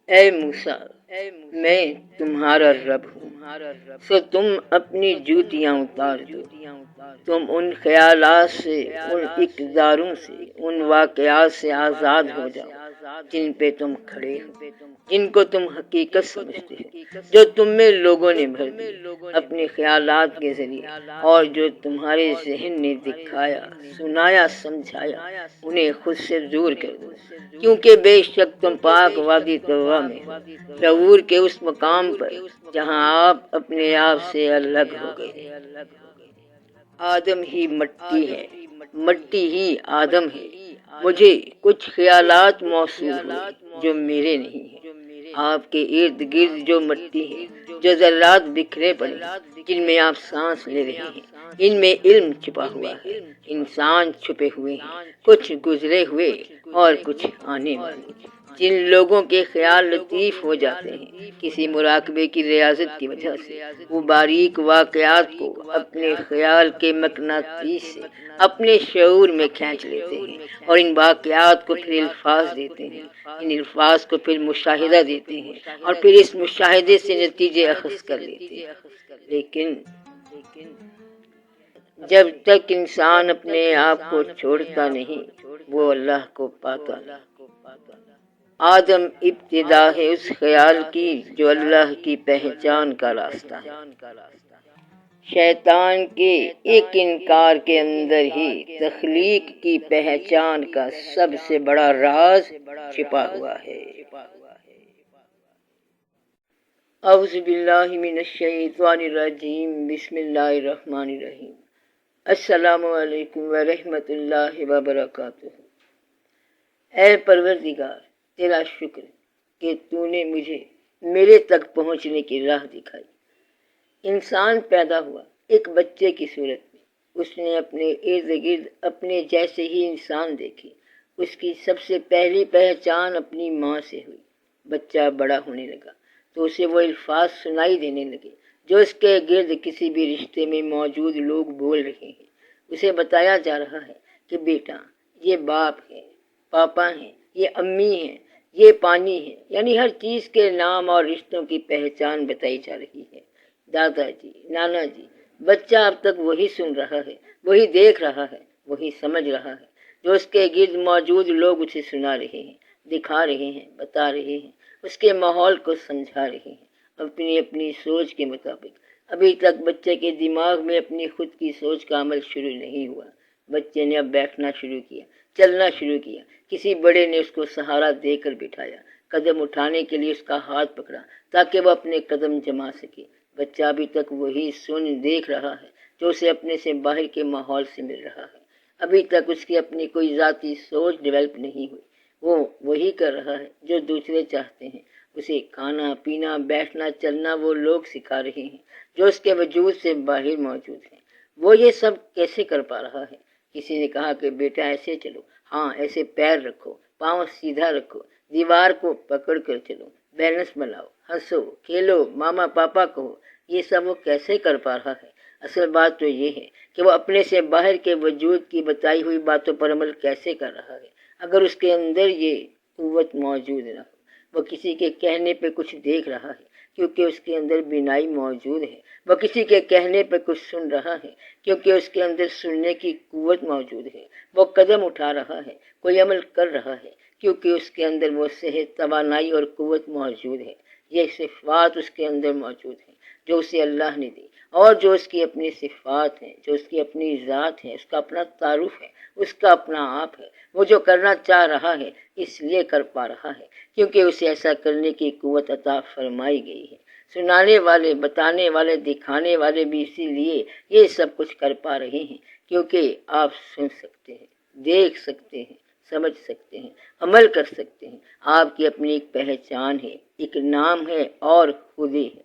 اے موسیٰ، میں تمہارا رب ہوں، سو تم اپنی جوتیاں اتار دو۔ تم ان خیالات سے، ان اقداروں سے، ان واقعات سے آزاد ہو جاؤ جن پہ تم کھڑے ہو، جن کو تم حقیقت سمجھتے ہو، جو تم میں لوگوں نے بھر دی اپنے خیالات کے ذریعے، اور جو تمہارے ذہن نے دکھایا، سنایا، سمجھایا، انہیں خود سے دور کر دو، کیونکہ بے شک تم پاک وادی طوا میں ہو، شعور کے اس مقام پر جہاں آپ اپنے آپ سے الگ ہو گئے۔ آدم ہی مٹی ہے، مٹی ہی آدم ہے۔ مجھے کچھ خیالات موصول ہوئے جو میرے نہیں ہیں۔ آپ کے ارد گرد جو مٹی ہے، جو ذرات بکھرے پڑے ہیں، جن میں آپ سانس لے رہے ہیں، ان میں علم چھپا ہوا ہے، انسان چھپے ہوئے ہیں، کچھ گزرے ہوئے اور کچھ آنے والے۔ جن لوگوں کے خیال لطیف ہو جاتے ہیں کسی مراقبے کی ریاضت کی وجہ سے، وہ باریک واقعات کو اپنے خیال کے مقناطیس سے اپنے شعور میں کھینچ لیتے ہیں، اور ان واقعات کو پھر الفاظ دیتے ہیں، ان الفاظ کو پھر مشاہدہ دیتے ہیں، اور پھر اس مشاہدے سے نتیجے اخذ کر لیتے ہیں۔ لیکن جب تک انسان اپنے آپ کو چھوڑتا نہیں، وہ اللہ کو پاتا نہیں۔ آدم ابتدا ہے اس خیال کی جو اللہ کی پہچان کا راستہ ہے۔ شیطان کے ایک انکار کے اندر ہی تخلیق کی پہچان کا سب سے بڑا راز چھپا ہوا ہے۔ اعوذ باللہ من الشیطان الرجیم، بسم اللہ الرحمن الرحیم۔ السلام علیکم ورحمۃ اللہ وبرکاتہ۔ اے پروردگار، تیرا شکر کہ تو نے مجھے میرے تک پہنچنے کی راہ دکھائی۔ انسان پیدا ہوا ایک بچے کی صورت میں، اس نے اپنے ارد گرد اپنے جیسے ہی انسان دیکھے۔ اس کی سب سے پہلی پہچان اپنی ماں سے ہوئی۔ بچہ بڑا ہونے لگا تو اسے وہ الفاظ سنائی دینے لگے جو اس کے گرد کسی بھی رشتے میں موجود لوگ بول رہے ہیں۔ اسے بتایا جا رہا ہے کہ بیٹا، یہ باپ ہے، پاپا ہیں، یہ امی ہیں، یہ پانی ہے، یعنی ہر چیز کے نام اور رشتوں کی پہچان بتائی جا رہی ہے۔ دادا جی، نانا جی۔ بچہ اب تک وہی سن رہا ہے، وہی دیکھ رہا ہے، وہی سمجھ رہا ہے جو اس کے گرد موجود لوگ اسے سنا رہے ہیں، دکھا رہے ہیں، بتا رہے ہیں، اس کے ماحول کو سمجھا رہے ہیں اپنی اپنی سوچ کے مطابق۔ ابھی تک بچے کے دماغ میں اپنی خود کی سوچ کا عمل شروع نہیں ہوا۔ بچے نے اب بیٹھنا شروع کیا، چلنا شروع کیا۔ کسی بڑے نے اس کو سہارا دے کر بٹھایا، قدم اٹھانے کے لیے اس کا ہاتھ پکڑا تاکہ وہ اپنے قدم جما سکے۔ بچہ ابھی تک وہی سن دیکھ رہا ہے جو اسے اپنے سے باہر کے ماحول سے مل رہا ہے۔ ابھی تک اس کی اپنی کوئی ذاتی سوچ ڈیولپ نہیں ہوئی۔ وہ وہی کر رہا ہے جو دوسرے چاہتے ہیں۔ اسے کھانا، پینا، بیٹھنا، چلنا وہ لوگ سکھا رہے ہیں جو اس کے وجود سے باہر موجود ہیں۔ وہ یہ سب کیسے کر پا رہا ہے؟ کسی نے کہا کہ بیٹا ایسے چلو، ہاں ایسے پیر رکھو، پاؤں سیدھا رکھو، دیوار کو پکڑ کر چلو، بیلنس بناؤ، ہنسو، کھیلو، ماما پاپا کہو۔ یہ سب وہ کیسے کر پا رہا ہے؟ اصل بات تو یہ ہے کہ وہ اپنے سے باہر کے وجود کی بتائی ہوئی باتوں پر عمل کیسے کر رہا ہے۔ اگر اس کے اندر یہ قوت موجود نہ ہو، وہ کسی کے کہنے پہ کچھ دیکھ رہا ہے کیونکہ اس کے اندر بینائی موجود ہے، وہ کسی کے کہنے پہ کچھ سن رہا ہے کیونکہ اس کے اندر سننے کی قوت موجود ہے، وہ قدم اٹھا رہا ہے، کوئی عمل کر رہا ہے کیونکہ اس کے اندر وہ صحت، توانائی اور قوت موجود ہے۔ یہ صفات اس کے اندر موجود ہیں جو اسے اللہ نے دی، اور جو اس کی اپنی صفات ہیں، جو اس کی اپنی ذات ہے، اس کا اپنا تعارف ہے، اس کا اپنا آپ ہے۔ وہ جو کرنا چاہ رہا ہے اس لیے کر پا رہا ہے کیونکہ اسے ایسا کرنے کی قوت عطا فرمائی گئی ہے۔ سنانے والے، بتانے والے، دکھانے والے بھی اسی لیے یہ سب کچھ کر پا رہے ہیں کیونکہ آپ سن سکتے ہیں، دیکھ سکتے ہیں، سمجھ سکتے ہیں، عمل کر سکتے ہیں۔ آپ کی اپنی ایک پہچان ہے، ایک نام ہے اور خودی ہے۔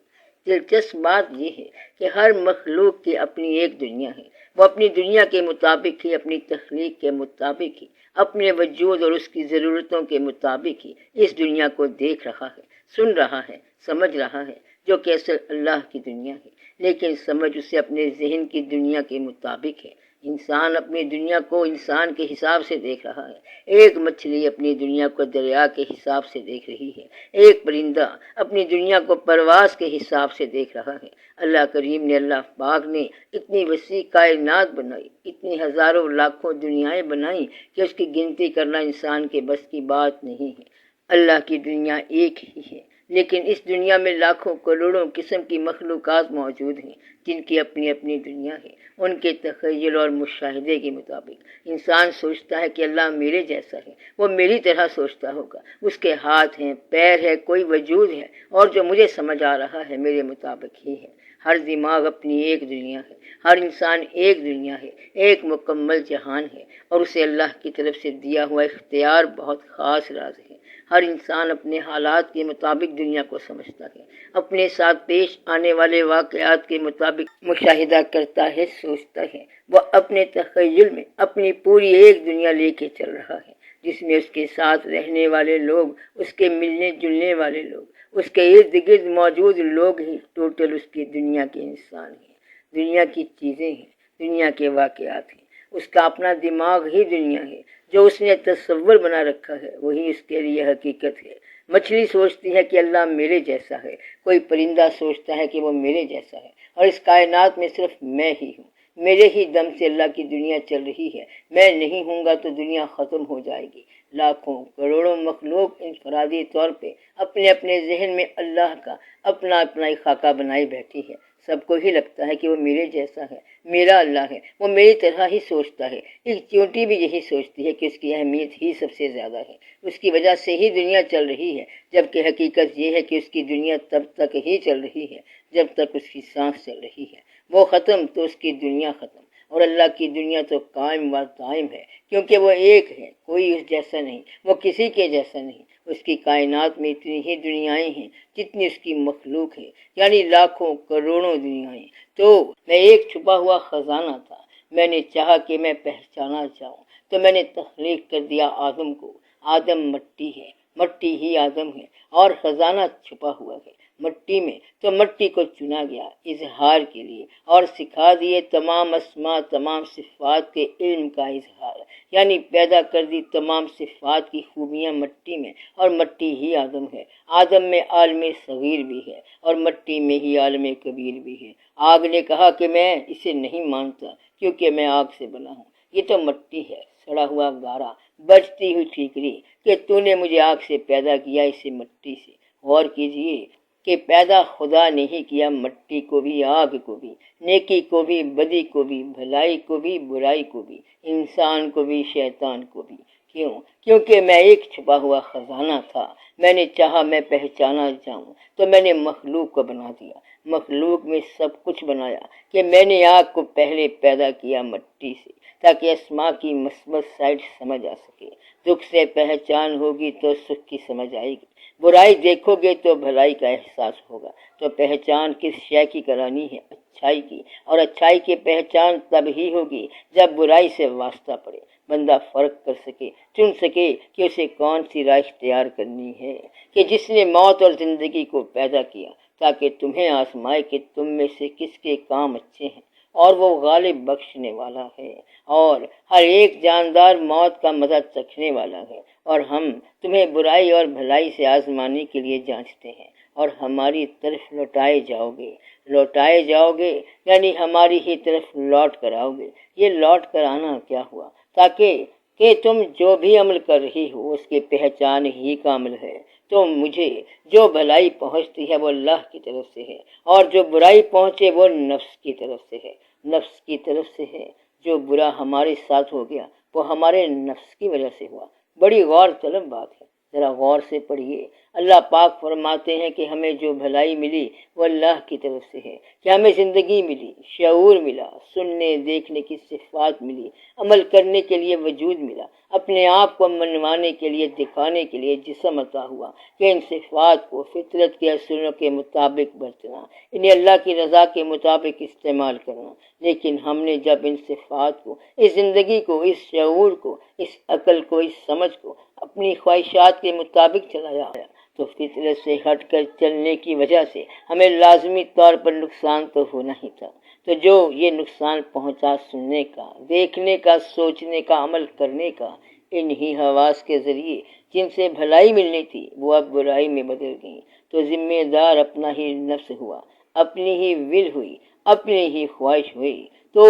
دلچسپ بات یہ ہے کہ ہر مخلوق کی اپنی ایک دنیا ہے۔ وہ اپنی دنیا کے مطابق ہی، اپنی تخلیق کے مطابق ہی، اپنے وجود اور اس کی ضرورتوں کے مطابق ہی اس دنیا کو دیکھ رہا ہے، سن رہا ہے، سمجھ رہا ہے، جو کہ اصل اللہ کی دنیا ہے۔ لیکن سمجھ اسے اپنے ذہن کی دنیا کے مطابق ہے۔ انسان اپنی دنیا کو انسان کے حساب سے دیکھ رہا ہے، ایک مچھلی اپنی دنیا کو دریا کے حساب سے دیکھ رہی ہے، ایک پرندہ اپنی دنیا کو پرواز کے حساب سے دیکھ رہا ہے۔ اللہ کریم نے، اللہ پاک نے اتنی وسیع کائنات بنائی، اتنی ہزاروں لاکھوں دنیایں بنائی کہ اس کی گنتی کرنا انسان کے بس کی بات نہیں ہے۔ اللہ کی دنیا ایک ہی ہے، لیکن اس دنیا میں لاکھوں کروڑوں قسم کی مخلوقات موجود ہیں جن کی اپنی اپنی دنیا ہے۔ ان کے تخیل اور مشاہدے کے مطابق انسان سوچتا ہے کہ اللہ میرے جیسا ہے، وہ میری طرح سوچتا ہوگا، اس کے ہاتھ ہیں، پیر ہے، کوئی وجود ہے، اور جو مجھے سمجھ آ رہا ہے میرے مطابق ہی ہے۔ ہر دماغ اپنی ایک دنیا ہے، ہر انسان ایک دنیا ہے، ایک مکمل جہان ہے، اور اسے اللہ کی طرف سے دیا ہوا اختیار بہت خاص راز ہے۔ ہر انسان اپنے حالات کے مطابق دنیا کو سمجھتا ہے، اپنے ساتھ پیش آنے والے واقعات کے مطابق مشاہدہ کرتا ہے، سوچتا ہے۔ وہ اپنے تخیل میں اپنی پوری ایک دنیا لے کے چل رہا ہے، جس میں اس کے ساتھ رہنے والے لوگ، اس کے ملنے جلنے والے لوگ، اس کے ارد گرد موجود لوگ ہی ٹوٹل اس کی دنیا کے انسان ہیں، دنیا کی چیزیں ہیں، دنیا کے واقعات ہیں۔ اس کا اپنا دماغ ہی دنیا ہے، جو اس نے تصور بنا رکھا ہے وہی اس کے لیے حقیقت ہے۔ مچھلی سوچتی ہے کہ اللہ میرے جیسا ہے، کوئی پرندہ سوچتا ہے کہ وہ میرے جیسا ہے، اور اس کائنات میں صرف میں ہی ہوں، میرے ہی دم سے اللہ کی دنیا چل رہی ہے۔ میں نہیں ہوں گا تو دنیا ختم ہو جائے گی۔ لاکھوں کروڑوں مخلوق انفرادی طور پہ اپنے اپنے ذہن میں اللہ کا اپنا اپنا ایک خاکہ بنائی بیٹھی ہے۔ سب کو ہی لگتا ہے کہ وہ میرے جیسا ہے، میرا اللہ ہے، وہ میری طرح ہی سوچتا ہے۔ ایک چیونٹی بھی یہی سوچتی ہے کہ اس کی اہمیت ہی سب سے زیادہ ہے، اس کی وجہ سے ہی دنیا چل رہی ہے، جبکہ حقیقت یہ ہے کہ اس کی دنیا تب تک ہی چل رہی ہے جب تک اس کی سانس چل رہی ہے۔ وہ ختم تو اس کی دنیا ختم، اور اللہ کی دنیا تو قائم و دائم ہے، کیونکہ وہ ایک ہے، کوئی اس جیسا نہیں، وہ کسی کے جیسا نہیں۔ اس کی کائنات میں اتنی ہی دنیایں ہیں جتنی اس کی مخلوق ہے، یعنی لاکھوں کروڑوں دنیایں۔ تو میں ایک چھپا ہوا خزانہ تھا، میں نے چاہا کہ میں پہچانا چاہوں تو میں نے تخلیق کر دیا آدم کو۔ آدم مٹی ہے، مٹی ہی آدم ہے، اور خزانہ چھپا ہوا ہے مٹی میں، تو مٹی کو چنا گیا اظہار کے لیے، اور سکھا دیے تمام اسماء، تمام صفات کے علم کا اظہار، یعنی پیدا کر دی تمام صفات کی خوبیاں مٹی میں، اور مٹی ہی آدم ہے۔ آدم میں عالم صغیر بھی ہے، اور مٹی میں ہی عالم کبیر بھی ہے۔ آگ نے کہا کہ میں اسے نہیں مانتا کیونکہ میں آگ سے بنا ہوں، یہ تو مٹی ہے، سڑا ہوا گارا، بجتی ہوئی ٹھیکری، کہ تو نے مجھے آگ سے پیدا کیا، اسے مٹی سے۔ غور کیجئے کہ پیدا خدا نے ہی کیا مٹی کو بھی، آگ کو بھی، نیکی کو بھی، بدی کو بھی، بھلائی کو بھی، برائی کو بھی، انسان کو بھی، شیطان کو بھی۔ کیوں؟ کیونکہ میں ایک چھپا ہوا خزانہ تھا۔ میں نے چاہا میں پہچانا جاؤں تو میں نے مخلوق کو بنا دیا، مخلوق میں سب کچھ بنایا، کہ میں نے آگ کو پہلے پیدا کیا مٹی سے، تاکہ اسماء کی مثبت سائڈ سمجھ آ سکے۔ دکھ سے پہچان ہوگی تو سکھ کی سمجھ آئے گی، برائی دیکھو گے تو بھلائی کا احساس ہوگا۔ تو پہچان کس شے کی کرانی ہے؟ اچھائی کی، اور اچھائی کی پہچان تب ہی ہوگی جب برائی سے واسطہ پڑے، بندہ فرق کر سکے، چن سکے کہ اسے کون سی راہ اختیار کرنی ہے۔ کہ جس نے موت اور زندگی کو پیدا کیا تاکہ تمہیں آزمائے کہ تم میں سے کس کے کام اچھے ہیں، اور وہ غالب بخشنے والا ہے، اور ہر ایک جاندار موت کا مزہ چکھنے والا ہے، اور ہم تمہیں برائی اور بھلائی سے آزمانے کے لیے جانچتے ہیں، اور ہماری طرف لوٹائے جاؤ گے۔ لوٹائے جاؤ گے یعنی ہماری ہی طرف لوٹ کر آؤ گے۔ یہ لوٹ کر آنا کیا ہوا؟ تاکہ کہ تم جو بھی عمل کر رہی ہو اس کی پہچان ہی کا عمل ہے۔ تو مجھے جو بھلائی پہنچتی ہے وہ اللہ کی طرف سے ہے، اور جو برائی پہنچے وہ نفس کی طرف سے ہے، نفس کی طرف سے ہے۔ جو برا ہمارے ساتھ ہو گیا وہ ہمارے نفس کی وجہ سے ہوا۔ بڑی غور طلب بات ہے، ذرا غور سے پڑھیے۔ اللہ پاک فرماتے ہیں کہ ہمیں جو بھلائی ملی وہ اللہ کی طرف سے ہے، کہ ہمیں زندگی ملی، شعور ملا، سننے دیکھنے کی صفات ملی، عمل کرنے کے لیے وجود ملا، اپنے آپ کو منوانے کے لیے، دکھانے کے لیے جسم عطا ہوا، کہ ان صفات کو فطرت کے اصولوں کے مطابق برتنا، انہیں اللہ کی رضا کے مطابق استعمال کرنا۔ لیکن ہم نے جب ان صفات کو، اس زندگی کو، اس شعور کو، اس عقل کو، اس سمجھ کو اپنی خواہشات کے مطابق چلایا ہے تو فطرت سے ہٹ کر چلنے کی وجہ سے ہمیں لازمی طور پر نقصان تو ہونا ہی تھا۔ تو جو یہ نقصان پہنچا سننے کا، دیکھنے کا، سوچنے کا، عمل کرنے کا، انہی حواس کے ذریعے جن سے بھلائی ملنی تھی وہ اب برائی میں بدل گئی، تو ذمہ دار اپنا ہی نفس ہوا، اپنی ہی ول ہوئی، اپنی ہی خواہش ہوئی۔ تو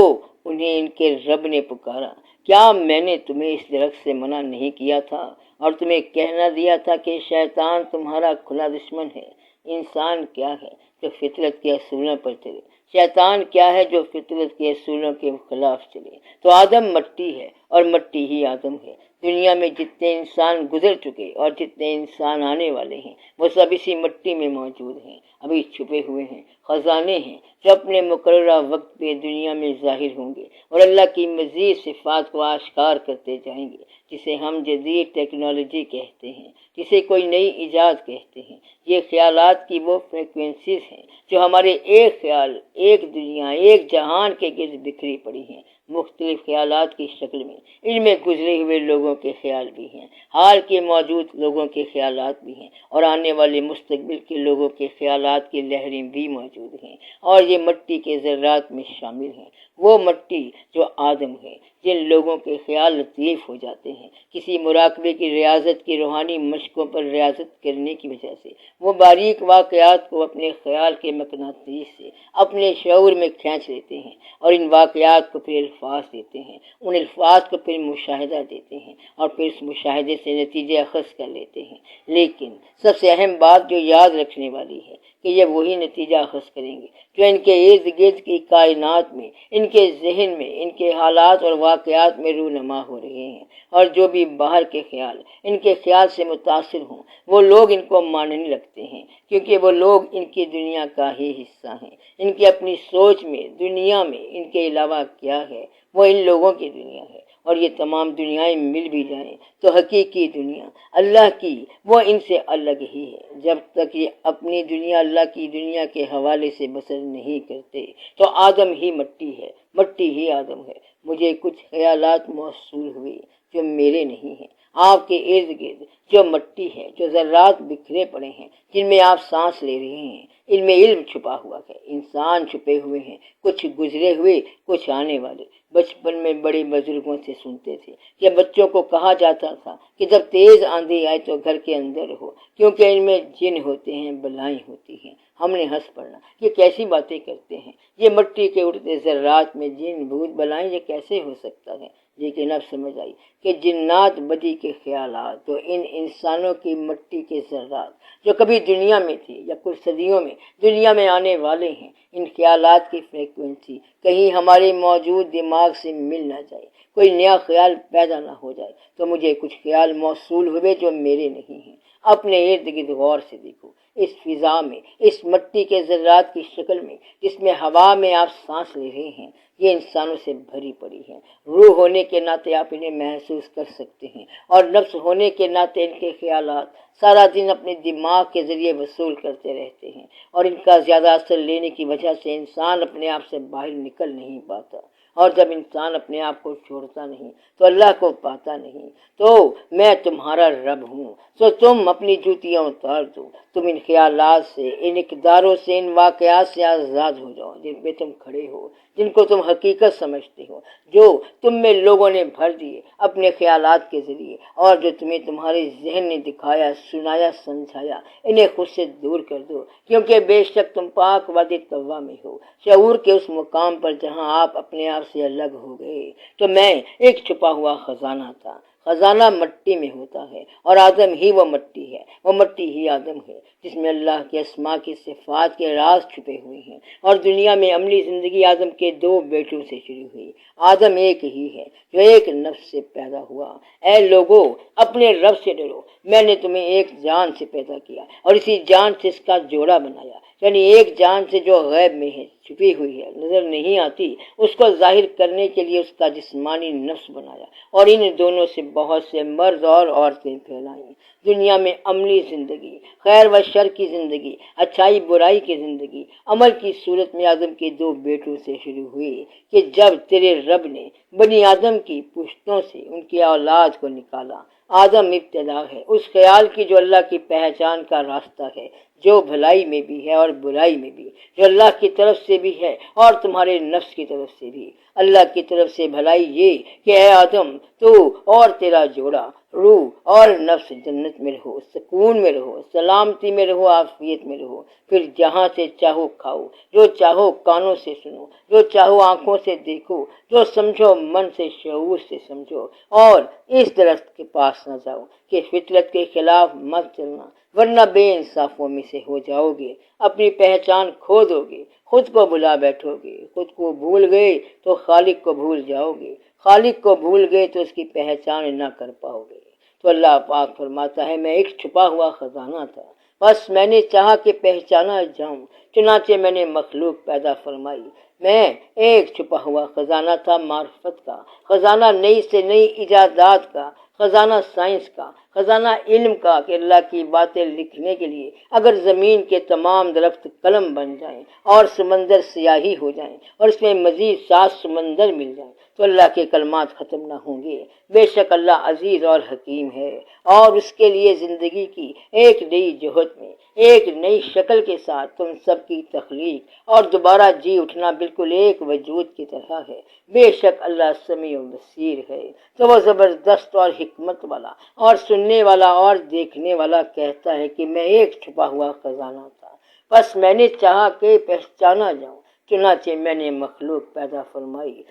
انہیں ان کے رب نے پکارا، کیا میں نے تمہیں اس درخت سے منع نہیں کیا تھا اور تمہیں کہنا دیا تھا کہ شیطان تمہارا کھلا دشمن ہے؟ انسان کیا ہے جو فطرت کے اصولوں پر چلے، شیطان کیا ہے جو فطرت کے اصولوں کے خلاف چلے؟ تو آدم مٹی ہے اور مٹی ہی آدم ہے۔ دنیا میں جتنے انسان گزر چکے اور جتنے انسان آنے والے ہیں وہ سب اسی مٹی میں موجود ہیں، ابھی چھپے ہوئے ہیں، خزانے ہیں جو اپنے مقررہ وقت پہ دنیا میں ظاہر ہوں گے اور اللہ کی مزید صفات کو آشکار کرتے جائیں گے، جسے ہم جدید ٹیکنالوجی کہتے ہیں، جسے کوئی نئی ایجاد کہتے ہیں۔ یہ خیالات کی وہ فریکوینسیز ہیں جو ہمارے ایک خیال، ایک دنیا، ایک جہان کے گرد بکھری پڑی ہیں، مختلف خیالات کی شکل میں۔ ان میں گزرے ہوئے لوگوں کے خیال بھی ہیں، حال کے موجود لوگوں کے خیالات بھی ہیں، اور آنے والے مستقبل کے لوگوں کے خیالات کی لہریں بھی موجود ہیں، اور یہ مٹی کے ذرات میں شامل ہیں۔ وہ مٹی جو آدم ہے، جن لوگوں کے خیال لطیف ہو جاتے ہیں کسی مراقبے کی ریاضت کی روحانی مشقوں پر ریاضت کرنے کی وجہ سے، وہ باریک واقعات کو اپنے خیال کے مقناطیس سے اپنے شعور میں کھینچ لیتے ہیں اور ان واقعات کو پھر الفاظ دیتے ہیں، ان الفاظ کو پھر مشاہدہ دیتے ہیں اور پھر اس مشاہدے سے نتیجے اخذ کر لیتے ہیں۔ لیکن سب سے اہم بات جو یاد رکھنے والی ہے کہ یہ وہی نتیجہ اخذ کریں گے جو ان کے ارد گرد کی کائنات میں، ان کے ذہن میں، ان کے حالات اور واقعات میں رونما ہو رہے ہیں، اور جو بھی باہر کے خیال ان کے خیال سے متاثر ہوں وہ لوگ ان کو ماننے لگتے ہیں، کیونکہ وہ لوگ ان کی دنیا کا ہی حصہ ہیں۔ ان کی اپنی سوچ میں دنیا میں ان کے علاوہ کیا ہے، وہ ان لوگوں کی دنیا ہے، اور یہ تمام دنیایں مل بھی جائیں تو حقیقی دنیا اللہ کی وہ ان سے الگ ہی ہے۔ جب تک یہ اپنی دنیا اللہ کی دنیا کے حوالے سے بسر نہیں کرتے تو آدم ہی مٹی ہے، مٹی ہی آدم ہے۔ مجھے کچھ خیالات موصول ہوئے جو میرے نہیں ہیں، آپ کے ارد گرد جو مٹی ہے، جو ذرات بکھرے پڑے ہیں، جن میں آپ سانس لے رہے ہیں، ان میں علم چھپا ہوا ہے، انسان چھپے ہوئے ہیں، کچھ گزرے ہوئے، کچھ آنے والے۔ بچپن میں بڑے بزرگوں سے سنتے تھے کہ بچوں کو کہا جاتا تھا کہ جب تیز آندھی آئے تو گھر کے اندر رہو، کیونکہ ان میں جن ہوتے ہیں، بلائیں ہوتی ہیں۔ ہم نے ہنس پڑنا، یہ کیسی باتیں کرتے ہیں، یہ مٹی کے اڑتے ذرات میں جن بھوت بلائیں، یہ کیسے ہو سکتا ہے؟ لیکن اب سمجھ آئی کہ جنات بدی کے خیالات تو ان انسانوں کی مٹی کے ذرات جو کبھی دنیا میں تھی یا کچھ صدیوں میں دنیا میں آنے والے ہیں، ان خیالات کی فریکوینسی کہیں ہمارے موجود دماغ سے مل نہ جائے، کوئی نیا خیال پیدا نہ ہو جائے۔ تو مجھے کچھ خیال موصول ہوئے جو میرے نہیں ہیں۔ اپنے ارد گرد غور سے دیکھو، اس فضا میں، اس مٹی کے ذرات کی شکل میں جس میں ہوا میں آپ سانس لے رہے ہیں، یہ انسانوں سے بھری پڑی ہے۔ روح ہونے کے ناطے آپ انہیں محسوس کر سکتے ہیں، اور نفس ہونے کے ناطے ان کے خیالات سارا دن اپنے دماغ کے ذریعے وصول کرتے رہتے ہیں، اور ان کا زیادہ اثر لینے کی وجہ سے انسان اپنے آپ سے باہر نکل نہیں پاتا، اور جب انسان اپنے آپ کو چھوڑتا نہیں تو اللہ کو پاتا نہیں۔ تو میں تمہارا رب ہوں، سو تم اپنی جوتیاں اتار دو، تم ان خیالات سے، ان اقداروں سے، ان واقعات سے آزاد ہو جاؤ جن پہ تم کھڑے ہو، جن کو تم حقیقت سمجھتے ہو، جو تم میں لوگوں نے بھر دیے اپنے خیالات کے ذریعے، اور جو تمہیں تمہارے ذہن نے دکھایا، سنایا، سمجھایا۔ انہیں خود سے دور کر دو، کیونکہ بے شک تم پاک وادی توبہ میں ہو، شعور کے اس مقام پر جہاں آپ اپنے آپ سے الگ ہو گئے۔ تو میں ایک چھپا ہوا خزانہ تھا۔ خزانہ مٹی میں ہوتا ہے، اور آدم ہی وہ مٹی ہے، وہ مٹی ہی آدم ہے جس میں اللہ کے اسماء کی صفات کے راز چھپے ہوئے ہیں۔ اور دنیا میں عملی زندگی آدم کے دو بیٹوں سے شروع ہوئی۔ آدم ایک ہی ہے جو ایک نفس سے پیدا ہوا۔ اے لوگو، اپنے رب سے ڈرو، میں نے تمہیں ایک جان سے پیدا کیا اور اسی جان سے اس کا جوڑا بنایا، یعنی ایک جان سے جو غیب میں ہے، چھپی ہوئی ہے، نظر نہیں آتی، اس کو ظاہر کرنے کے لیے اس کا جسمانی نفس بنایا، اور ان دونوں سے بہت سے مرد اور عورتیں پھیلائیں۔ دنیا میں عملی زندگی، خیر و شر کی زندگی، اچھائی برائی کی زندگی، عمل کی صورت میں آدم کے دو بیٹوں سے شروع ہوئی کہ جب تیرے رب نے بنی آدم کی پشتوں سے ان کی اولاد کو نکالا آدم ابتدا ہے اس خیال کی جو اللہ کی پہچان کا راستہ ہے، جو بھلائی میں بھی ہے اور برائی میں بھی، جو اللہ کی طرف سے بھی ہے اور تمہارے نفس کی طرف سے بھی۔ اللہ کی طرف سے بھلائی یہ کہ اے آدم، تو اور تیرا جوڑا روح اور نفس جنت میں رہو، سکون میں رہو، سلامتی میں رہو، عافیت میں رہو، پھر جہاں سے چاہو کھاؤ، جو چاہو کانوں سے سنو، جو چاہو آنکھوں سے دیکھو، جو سمجھو من سے شعور سے سمجھو، اور اس درخت کے پاس نہ جاؤ کہ فطرت کے خلاف مت چلنا، ورنہ بے انصافوں میں سے ہو جاؤ گے، اپنی پہچان کھو دو گے، خود کو بھلا بیٹھو گے، خود کو بھول گئے تو خالق کو بھول جاؤ گے، خالق کو بھول گئے تو اس کی پہچان نہ کر پاؤ گے۔ تو اللہ پاک فرماتا ہے میں ایک چھپا ہوا خزانہ تھا، بس میں نے چاہا کہ پہچانا جاؤں، چنانچہ میں نے مخلوق پیدا فرمائی۔ میں ایک چھپا ہوا خزانہ تھا معرفت کا، خزانہ نئی سے نئی ایجادات کا، خزانہ سائنس کا، خزانہ علم کا، کہ اللہ کی باتیں لکھنے کے لیے اگر زمین کے تمام درخت قلم بن جائیں اور سمندر سیاہی ہو جائیں اور اس میں مزید 7 سمندر مل جائیں تو اللہ کے کلمات ختم نہ ہوں گے۔ بے شک اللہ عزیز اور حکیم ہے، اور اس کے لیے زندگی کی ایک نئی جہت میں ایک نئی شکل کے ساتھ تم سب کی تخلیق اور دوبارہ جی اٹھنا بالکل ایک وجود کی طرح ہے۔ بے شک اللہ سمیع و بصیر ہے۔ تو وہ زبردست اور حکمت والا اور سننے والا اور دیکھنے والا کہتا ہے کہ میں ایک چھپا ہوا خزانہ تھا، بس میں نے چاہا کہ پہچانا جاؤں، چنانچہ میں نے مخلوق پیدا فرمائی۔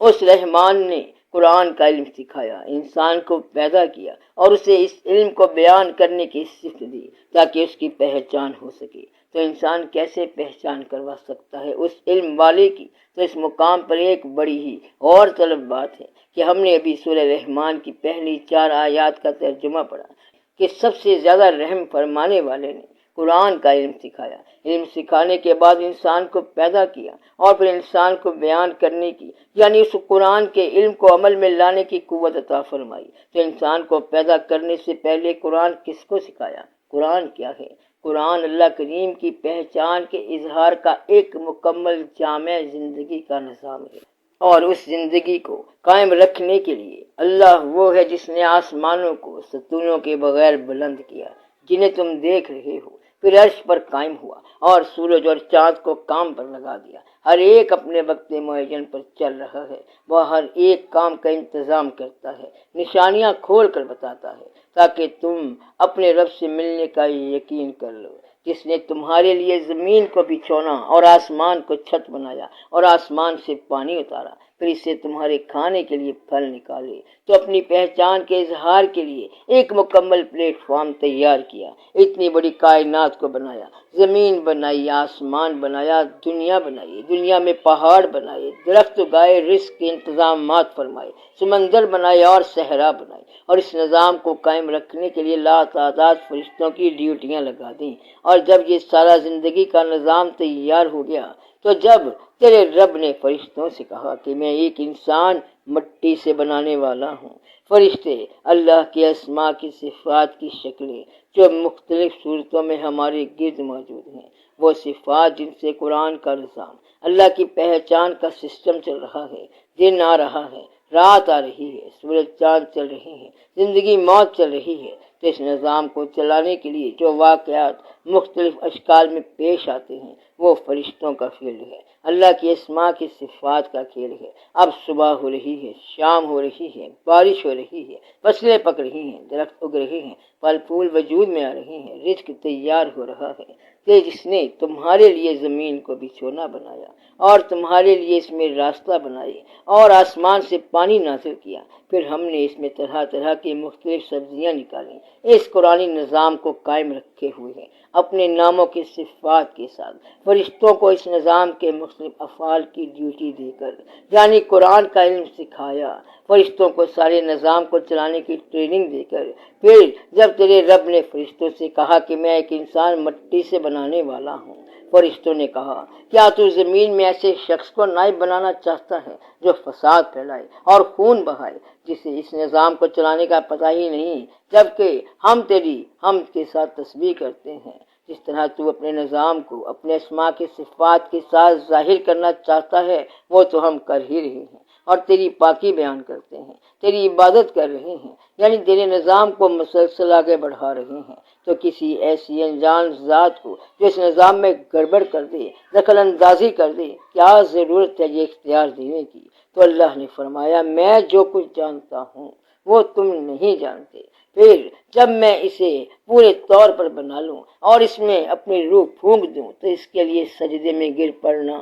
اس رحمان نے قرآن کا علم سکھایا، انسان کو پیدا کیا اور اسے اس علم کو بیان کرنے کی صفت دی تاکہ اس کی پہچان ہو سکے۔ تو انسان کیسے پہچان کروا سکتا ہے اس علم والے کی؟ تو اس مقام پر ایک بڑی ہی اور طلب بات ہے کہ ہم نے ابھی سورہ رحمان کی پہلی 4 آیات کا ترجمہ پڑھا کہ سب سے زیادہ رحم فرمانے والے نے قرآن کا علم سکھایا، علم سکھانے کے بعد انسان کو پیدا کیا اور پھر انسان کو بیان کرنے کی، یعنی اس قرآن کے علم کو عمل میں لانے کی قوت عطا فرمائی۔ تو انسان کو پیدا کرنے سے پہلے قرآن کس کو سکھایا؟ قرآن کیا ہے؟ قرآن اللہ کریم کی پہچان کے اظہار کا ایک مکمل جامع زندگی کا نظام ہے، اور اس زندگی کو قائم رکھنے کے لیے اللہ وہ ہے جس نے آسمانوں کو ستونوں کے بغیر بلند کیا جنہیں تم دیکھ رہے ہو، پھر عرش پر قائم ہوا اور سورج اور چاند کو کام پر لگا دیا، ہر ایک اپنے وقت معین پر چل رہا ہے، وہ ہر ایک کام کا انتظام کرتا ہے، نشانیاں کھول کر بتاتا ہے تاکہ تم اپنے رب سے ملنے کا یقین کر لو، جس نے تمہارے لیے زمین کو بچھونا اور آسمان کو چھت بنایا اور آسمان سے پانی اتارا، پھر اسے تمہارے کھانے کے لیے پھل نکالے۔ تو اپنی پہچان کے اظہار کے لیے ایک مکمل پلیٹ فارم تیار کیا، اتنی بڑی کائنات کو بنایا، زمین بنائی، آسمان بنایا، دنیا بنائی، دنیا میں پہاڑ بنائے، درخت اگائے، رزق کے انتظامات فرمائے، سمندر بنائے اور صحرا بنائے، اور اس نظام کو قائم رکھنے کے لیے لاتعداد فرشتوں کی ڈیوٹیاں لگا دیں۔ اور جب یہ سارا زندگی کا نظام تیار ہو گیا تو جب تیرے رب نے فرشتوں سے کہا کہ میں ایک انسان مٹی سے بنانے والا ہوں، فرشتے اللہ کے اسماء کی صفات کی شکلیں جو مختلف صورتوں میں ہمارے گرد موجود ہیں، وہ صفات جن سے قرآن کا نظام اللہ کی پہچان کا سسٹم چل رہا ہے، دن آ رہا ہے، رات آ رہی ہے، سورج چاند چل رہے ہیں، زندگی موت چل رہی ہے، تو اس نظام کو چلانے کے لیے جو واقعات مختلف اشکال میں پیش آتے ہیں وہ فرشتوں کا کھیل ہے، اللہ کی اسماء کی صفات کا کھیل ہے۔ اب صبح ہو رہی ہے، شام ہو رہی ہے، بارش ہو رہی ہے، فصلیں پک رہی ہیں، درخت اگ رہے ہیں، پھل پھول وجود میں آ رہے ہیں، رزق تیار ہو رہا ہے، کہ جس نے تمہارے لیے زمین کو بچھونا بنایا اور تمہارے لیے اس میں راستہ بنائے اور آسمان سے پانی نازل کیا، پھر ہم نے اس میں طرح طرح کی مختلف سبزیاں نکالیں، اس قرآنی نظام کو قائم رکھے ہوئے ہیں اپنے ناموں کی صفات کے ساتھ، فرشتوں کو اس نظام کے مختلف افعال کی ڈیوٹی دے کر، یعنی قرآن کا علم سکھایا، فرشتوں کو سارے نظام کو چلانے کی ٹریننگ دے کر، پھر جب تیرے رب نے فرشتوں سے کہا کہ میں ایک انسان مٹی سے بنانے والا ہوں، فرشتوں نے کہا کیا تو زمین میں ایسے شخص کو نائب بنانا چاہتا ہے جو فساد پھیلائے اور خون بہائے، جسے اس نظام کو چلانے کا پتہ ہی نہیں، جبکہ ہم تیری حمد کے ساتھ تسبیح کرتے ہیں، جس طرح تو اپنے نظام کو اپنے اسماء کی صفات کے ساتھ ظاہر کرنا چاہتا ہے وہ تو ہم کر ہی رہے ہیں، اور تیری پاکی بیان کرتے ہیں، تیری عبادت کر رہے ہیں، یعنی تیرے نظام کو مسلسل آگے بڑھا رہے ہیں، تو کسی ایسی انجان ذات کو جو اس نظام میں گڑبڑ کر دے، دخل اندازی کر دے، کیا ضرورت ہے یہ اختیار دینے کی؟ تو اللہ نے فرمایا میں جو کچھ جانتا ہوں وہ تم نہیں جانتے۔ پھر جب میں اسے پورے طور پر بنا لوں اور اس میں اپنی روح پھونک دوں تو اس کے لیے سجدے میں گر پڑنا،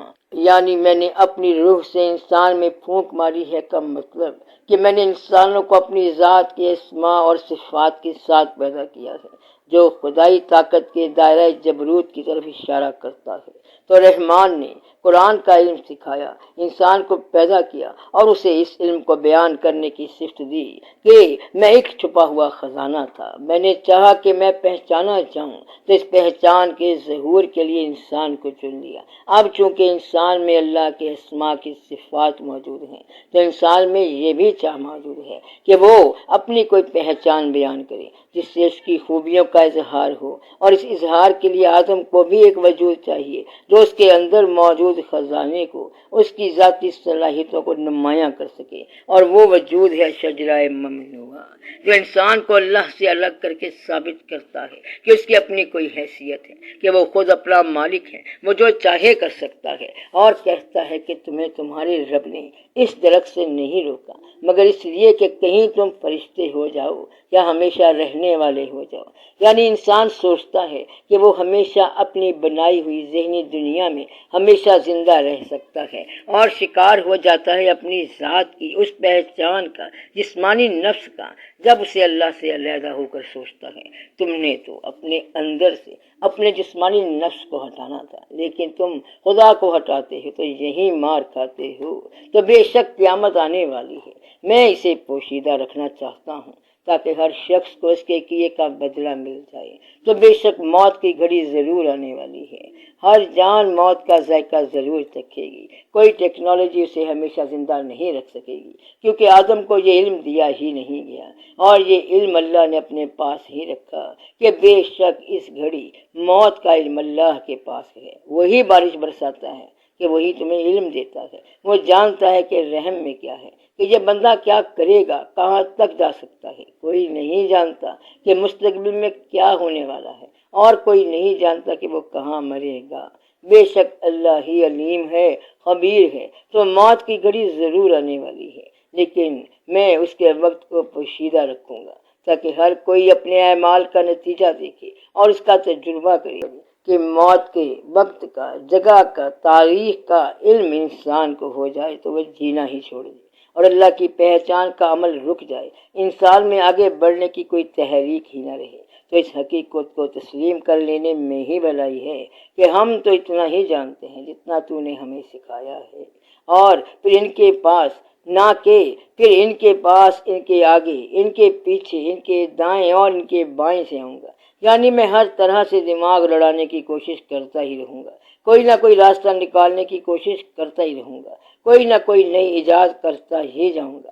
یعنی میں نے اپنی روح سے انسان میں پھونک ماری ہے کا مطلب کہ میں نے انسانوں کو اپنی ذات کے اسماء اور صفات کے ساتھ پیدا کیا ہے، جو خدائی طاقت کے دائرہ جبروت کی طرف اشارہ کرتا ہے۔ تو رحمان نے قرآن کا علم سکھایا، انسان کو پیدا کیا اور اسے اس علم کو بیان کرنے کی صفت دی کہ میں ایک چھپا ہوا خزانہ تھا، میں نے چاہا کہ میں پہچانا جاؤں تو اس پہچان کے ظہور کے لیے انسان کو چن لیا۔ اب چونکہ انسان میں اللہ کے اسماء کی صفات موجود ہیں تو انسان میں یہ بھی چاہ موجود ہے کہ وہ اپنی کوئی پہچان بیان کرے جس سے اس کی خوبیوں کا اظہار ہو، اور اس اظہار کے لیے آدم کو بھی ایک وجود چاہیے جو اس کے اندر موجود خزانے کو، اس کی ذاتی صلاحیتوں کو نمایاں کر سکے، اور وہ وجود ہے شجرہ ممنوعہ جو انسان کو اللہ سے الگ کر کے ثابت کرتا ہے کہ اس کی اپنی کوئی حیثیت ہے، کہ وہ خود اپنا مالک ہے، وہ جو چاہے کر سکتا ہے، اور کہتا ہے کہ تمہیں تمہارے رب نے اس درخت سے نہیں روکا مگر اس لیے کہ کہیں تم فرشتے ہو جاؤ یا ہمیشہ رہنے والے ہو جاؤ۔ یعنی انسان سوچتا ہے کہ وہ ہمیشہ اپنی بنائی ہوئی ذہنی دنیا میں ہمیشہ زندہ رہ سکتا ہے، اور شکار ہو جاتا ہے اپنی ذات کی اس پہچان کا، جسمانی نفس کا، جب اسے اللہ سے علیحدہ ہو کر سوچتا ہے۔ تم نے تو اپنے اندر سے اپنے جسمانی نفس کو ہٹانا تھا، لیکن تم خدا کو ہٹاتے ہو تو یہی مار کھاتے ہو۔ تو بے شک قیامت آنے والی ہے، میں اسے پوشیدہ رکھنا چاہتا ہوں تاکہ ہر شخص کو اس کے کیے کا بدلہ مل جائے۔ تو بے شک موت کی گھڑی ضرور آنے والی ہے، ہر جان موت کا ذائقہ ضرور چکھے گی، کوئی ٹیکنالوجی اسے ہمیشہ زندہ نہیں رکھ سکے گی، کیونکہ آدم کو یہ علم دیا ہی نہیں گیا، اور یہ علم اللہ نے اپنے پاس ہی رکھا کہ بے شک اس گھڑی موت کا علم اللہ کے پاس ہے، وہی بارش برساتا ہے، کہ وہی تمہیں علم دیتا ہے، وہ جانتا ہے کہ رحم میں کیا ہے، کہ یہ بندہ کیا کرے گا، کہاں تک جا سکتا ہے۔ کوئی نہیں جانتا کہ مستقبل میں کیا ہونے والا ہے، اور کوئی نہیں جانتا کہ وہ کہاں مرے گا۔ بے شک اللہ ہی علیم ہے، خبیر ہے۔ تو موت کی گھڑی ضرور آنے والی ہے، لیکن میں اس کے وقت کو پوشیدہ رکھوں گا تاکہ ہر کوئی اپنے اعمال کا نتیجہ دیکھے اور اس کا تجربہ کرے کہ موت کے وقت کا، جگہ کا، تاریخ کا علم انسان کو ہو جائے تو وہ جینا ہی چھوڑ دے اور اللہ کی پہچان کا عمل رک جائے، انسان میں آگے بڑھنے کی کوئی تحریک ہی نہ رہے۔ تو اس حقیقت کو تسلیم کر لینے میں ہی بھلائی ہے کہ ہم تو اتنا ہی جانتے ہیں جتنا تو نے ہمیں سکھایا ہے، اور پھر ان کے پاس نہ کہ پھر ان کے پاس، ان کے آگے، ان کے پیچھے، ان کے دائیں اور ان کے بائیں سے آؤں گا، یعنی میں ہر طرح سے دماغ لڑانے کی کوشش کرتا ہی رہوں گا، کوئی نہ کوئی راستہ نکالنے کی کوشش کرتا ہی رہوں گا، کوئی نہ کوئی نئی ایجاد کرتا ہی جاؤں گا۔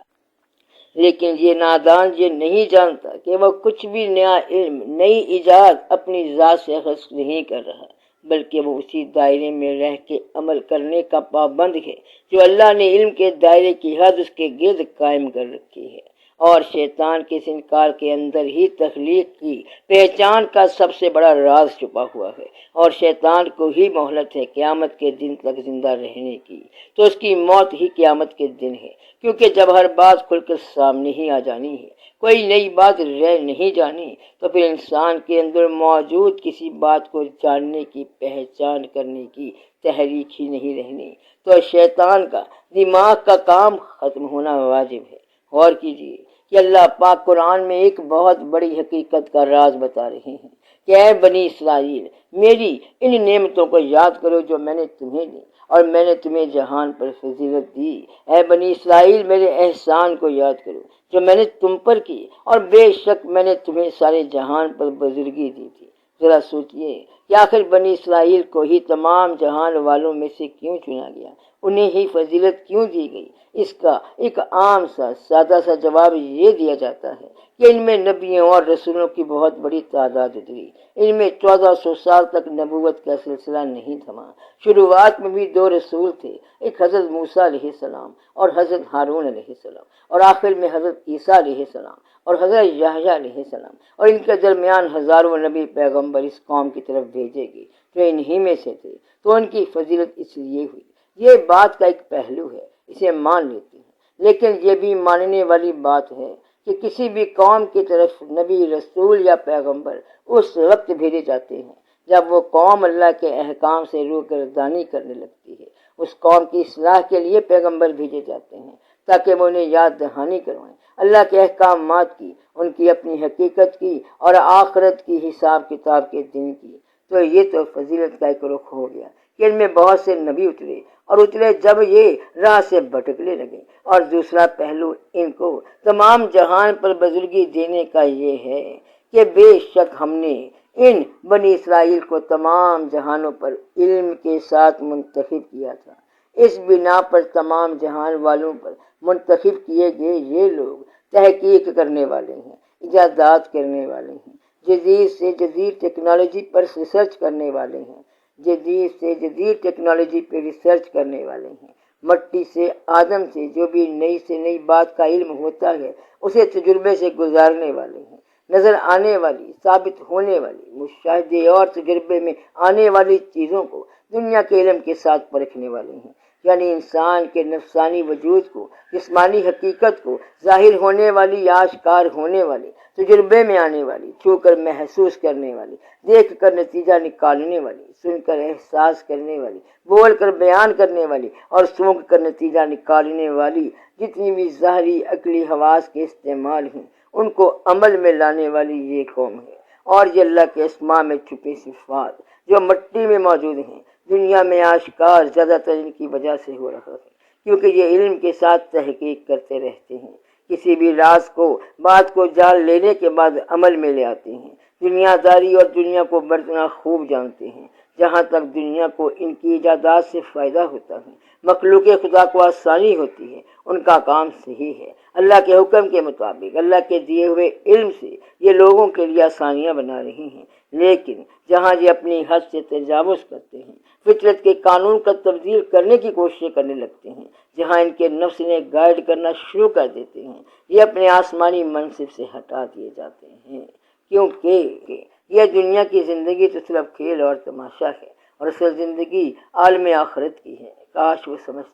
لیکن یہ نادان یہ نہیں جانتا کہ وہ کچھ بھی نیا علم، نئی ایجاد اپنی ذات سے اخذ نہیں کر رہا، بلکہ وہ اسی دائرے میں رہ کے عمل کرنے کا پابند ہے جو اللہ نے علم کے دائرے کی حد اس کے گرد قائم کر رکھی ہے۔ اور شیطان کے اس انکار کے اندر ہی تخلیق کی پہچان کا سب سے بڑا راز چھپا ہوا ہے، اور شیطان کو ہی مہلت ہے قیامت کے دن تک زندہ رہنے کی، تو اس کی موت ہی قیامت کے دن ہے، کیونکہ جب ہر بات کھل کر سامنے ہی آ جانی ہے، کوئی نئی بات رہ نہیں جانی، تو پھر انسان کے اندر موجود کسی بات کو جاننے کی، پہچان کرنے کی تحریک ہی نہیں رہنی۔ تو شیطان کا دماغ کا کام ختم ہونا واجب ہے۔ غور کیجیے کہ اللہ پاک قرآن میں ایک بہت بڑی حقیقت کا راز بتا رہے ہیں کہ اے بنی اسرائیل، میری ان نعمتوں کو یاد کرو جو میں نے تمہیں دی، اور میں نے تمہیں جہان پر فضیلت دی۔ اے بنی اسرائیل، میرے احسان کو یاد کرو جو میں نے تم پر کی، اور بے شک میں نے تمہیں سارے جہان پر بزرگی دی تھی۔ ذرا سوچئے کہ آخر بنی اسرائیل کو ہی تمام جہان والوں میں سے کیوں چنا گیا، انہیں ہی فضیلت کیوں دی گئی؟ اس کا ایک عام سا سادہ سا جواب یہ دیا جاتا ہے کہ ان میں نبیوں اور رسولوں کی بہت بڑی تعداد اتری، ان میں 1400 سال تک نبوت کا سلسلہ نہیں تھما۔ شروعات میں بھی 2 رسول تھے، ایک حضرت موسیٰ علیہ السلام اور حضرت ہارون علیہ السلام، اور آخر میں حضرت عیسیٰ علیہ السلام اور حضرت یحییٰ علیہ السلام، اور ان کے درمیان ہزاروں نبی پیغمبر اس قوم کی طرف بھیجے گئے جو انہی میں سے تھے، تو ان کی فضیلت اس لیے ہوئی۔ یہ بات کا ایک پہلو ہے، اسے مان لیتے ہیں، لیکن یہ بھی ماننے والی بات ہے کہ کسی بھی قوم کی طرف نبی، رسول یا پیغمبر اس وقت بھیجے جاتے ہیں جب وہ قوم اللہ کے احکام سے روگردانی کرنے لگتی ہے۔ اس قوم کی اصلاح کے لیے پیغمبر بھیجے جاتے ہیں تاکہ وہ انہیں یاد دہانی کروائیں اللہ کے احکامات کی، ان کی اپنی حقیقت کی اور آخرت کی، حساب کتاب کے دن کی۔ تو یہ تو فضیلت کا ایک رخ ہو گیا کہ ان میں بہت سے نبی اترے جب یہ راہ سے بھٹکنے لگے، اور دوسرا پہلو ان کو تمام جہان پر بزرگی دینے کا یہ ہے کہ بے شک ہم نے ان بنی اسرائیل کو تمام جہانوں پر علم کے ساتھ منتخب کیا تھا۔ اس بنا پر تمام جہان والوں پر منتخب کیے گئے یہ لوگ تحقیق کرنے والے ہیں، ایجادات کرنے والے ہیں، جدید سے جدید ٹیکنالوجی پر ریسرچ کرنے والے ہیں، جدید سے جدید ٹیکنالوجی پہ ریسرچ کرنے والے ہیں۔ مٹی سے آدم سے جو بھی نئی سے نئی بات کا علم ہوتا ہے اسے تجربے سے گزارنے والے ہیں، نظر آنے والی، ثابت ہونے والی، مشاہدے اور تجربے میں آنے والی چیزوں کو دنیا کے علم کے ساتھ پرکھنے والے ہیں، یعنی انسان کے نفسانی وجود کو، جسمانی حقیقت کو، ظاہر ہونے والی، آشکار ہونے والی، تجربے میں آنے والی، چھو کر محسوس کرنے والی، دیکھ کر نتیجہ نکالنے والی، سن کر احساس کرنے والی، بول کر بیان کرنے والی اور سونگھ کر نتیجہ نکالنے والی جتنی بھی ظاہری عقلی حواس کے استعمال ہیں ان کو عمل میں لانے والی یہ قوم ہے۔ اور یہ اللہ کے اسماء میں چھپے صفات جو مٹی میں موجود ہیں دنیا میں آشکار زیادہ تر ان کی وجہ سے ہو رہا ہے، کیونکہ یہ علم کے ساتھ تحقیق کرتے رہتے ہیں، کسی بھی راز کو، بات کو جان لینے کے بعد عمل میں لے آتے ہیں، دنیا داری اور دنیا کو برتنا خوب جانتے ہیں۔ جہاں تک دنیا کو ان کی ایجادات سے فائدہ ہوتا ہے، مخلوق خدا کو آسانی ہوتی ہے، ان کا کام صحیح ہے۔ اللہ کے حکم کے مطابق اللہ کے دیے ہوئے علم سے یہ لوگوں کے لیے آسانیاں بنا رہی ہیں، لیکن جہاں یہ اپنی حد سے تجاوز کرتے ہیں، فطرت کے قانون کا تبدیل کرنے کی کوشش کرنے لگتے ہیں، جہاں ان کے نفس نے گائیڈ کرنا شروع کر دیتے ہیں، یہ اپنے آسمانی منصب سے ہٹا دیے جاتے ہیں، کیونکہ یہ دنیا کی زندگی تو صرف کھیل اور تماشا ہے اور اصل زندگی عالم آخرت کی ہے۔ کاش وہ سمجھتی۔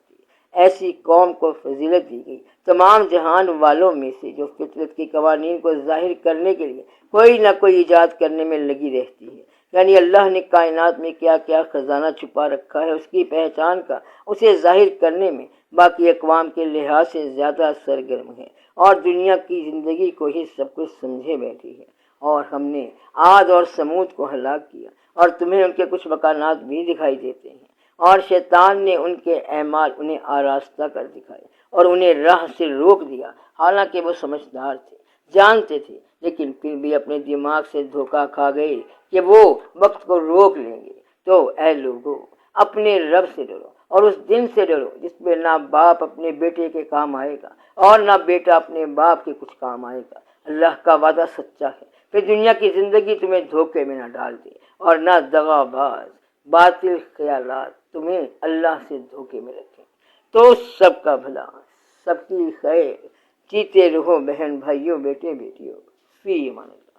ایسی قوم کو فضیلت دی گئی تمام جہان والوں میں سے جو فطرت کے قوانین کو ظاہر کرنے کے لیے کوئی نہ کوئی ایجاد کرنے میں لگی رہتی ہے، یعنی اللہ نے کائنات میں کیا کیا خزانہ چھپا رکھا ہے اس کی پہچان کا، اسے ظاہر کرنے میں باقی اقوام کے لحاظ سے زیادہ سرگرم ہے اور دنیا کی زندگی کو ہی سب کچھ سمجھے بیٹھی ہے۔ اور ہم نے عاد اور سمود کو ہلاک کیا اور تمہیں ان کے کچھ مکانات بھی دکھائی دیتے ہیں، اور شیطان نے ان کے اعمال انہیں آراستہ کر دکھائے اور انہیں راہ سے روک دیا، حالانکہ وہ سمجھدار تھے، جانتے تھے، لیکن پھر بھی اپنے دماغ سے دھوکہ کھا گئے کہ وہ وقت کو روک لیں گے۔ تو اے لوگو، اپنے رب سے ڈرو اور اس دن سے ڈرو جس میں نہ باپ اپنے بیٹے کے کام آئے گا اور نہ بیٹا اپنے باپ کے کچھ کام آئے گا۔ اللہ کا وعدہ سچا ہے، پھر دنیا کی زندگی تمہیں دھوکے میں نہ ڈال دے اور نہ دغا باز باطل خیالات تمہیں اللہ سے دھوکے میں رکھیں۔ تو سب کا بھلا، سب کی خیر، جیتے رہو بہن بھائیوں، بیٹے بیٹیوں، فی امان اللہ۔